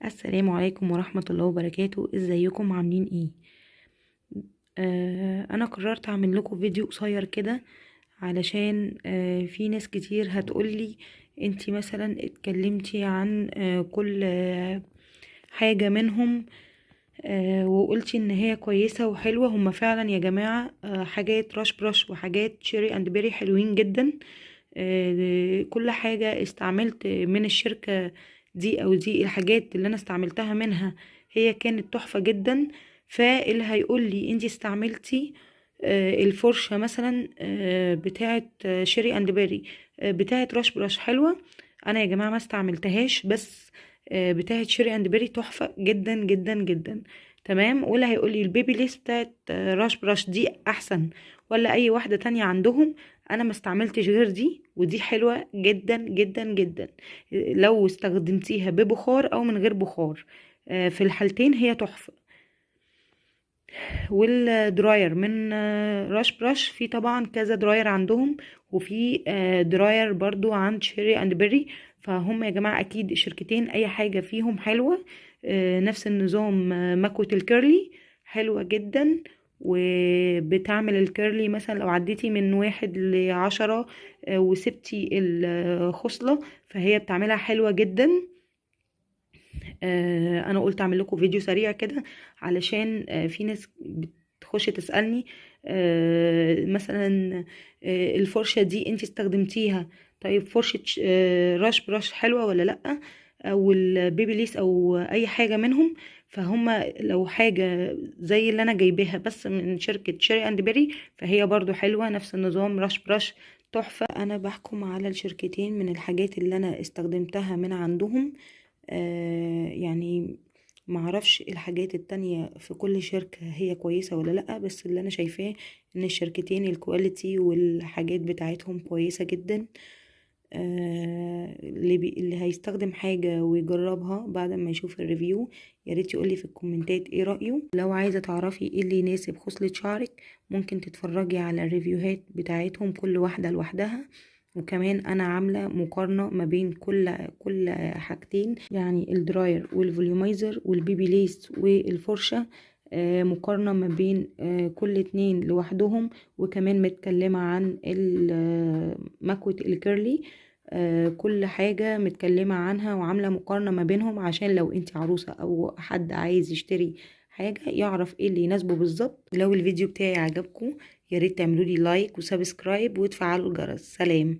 السلام عليكم ورحمة الله وبركاته. ازيكم عاملين ايه؟ انا قررت اعمل لكم فيديو قصير كده علشان في ناس كتير هتقولي انتي مثلا اتكلمتي عن كل حاجة منهم، وقلتي ان هي كويسة وحلوة. هما فعلا يا جماعة حاجات رش برش وحاجات شيري اند بيري حلوين جدا. كل حاجة استعملت من الشركة دي او دي الحاجات اللي انا استعملتها منها هي كانت تحفة جدا. فاللي هيقول لي انتي استعملتي الفرشة مثلا بتاعة شيري اند بيري بتاعة رش برش حلوة، انا يا جماعة ما استعملتهاش، بس بتاعة شيري اند بيري تحفة جدا جدا جدا. تمام. واللي هيقول لي البيبي ليس بتاعة رش برش دي احسن ولا اي واحدة تانية عندهم، انا ما استعملتش غير دي، ودي حلوة جدا جدا جدا لو استخدمتيها ببخار او من غير بخار. في الحالتين هي تحفة. والدراير من راش براش، في طبعا كذا دراير عندهم، وفي دراير برضو عند شيري اند بيري. فهم يا جماعة اكيد الشركتين اي حاجة فيهم حلوة. نفس النظام. مكوة الكيرلي حلوة جدا، وبتعمل الكيرلي مثلا لو عديتي من 1 ل10 وسبتي الخصلة فهي بتعملها حلوة جدا. انا قلت اعمل لكم فيديو سريع كده علشان في ناس بتخش تسألني مثلا الفرشة دي انت استخدمتيها، طيب فرشة راش براش حلوة ولا لأ، او البيبي ليس او اي حاجة منهم. فهم لو حاجة زي اللي انا جايباها بس من شركة شيري اند بيري فهي برضو حلوة، نفس النظام راش براش تحفة. انا بحكم على الشركتين من الحاجات اللي انا استخدمتها من عندهم. يعني معرفش الحاجات التانية في كل شركة هي كويسة ولا لأ، بس اللي أنا شايفاه إن الشركتين الكواليتي والحاجات بتاعتهم كويسة جدا. اللي هيستخدم حاجة ويجربها بعد ما يشوف الريفيو ياريت يقولي في الكومنتات ايه رأيه. لو عايزة تعرفي ايه اللي يناسب خصلة شعرك ممكن تتفرجي على الريفيوهات بتاعتهم كل واحدة لوحدها. وكمان انا عامله مقارنه ما بين كل حاجتين، يعني الدراير والفوليومايزر والبيبي ليس والفرشه. مقارنه ما بين كل اتنين لوحدهم، وكمان متكلمه عن مكوه الكيرلي. كل حاجة متكلمة عنها وعاملة مقارنة ما بينهم عشان لو انت عروسة او حد عايز يشتري حاجة يعرف ايه اللي يناسبه بالظبط. لو الفيديو بتاعي عجبكم ياريت تعملوا لي لايك وسبسكرايب وتفعلوا الجرس. سلام.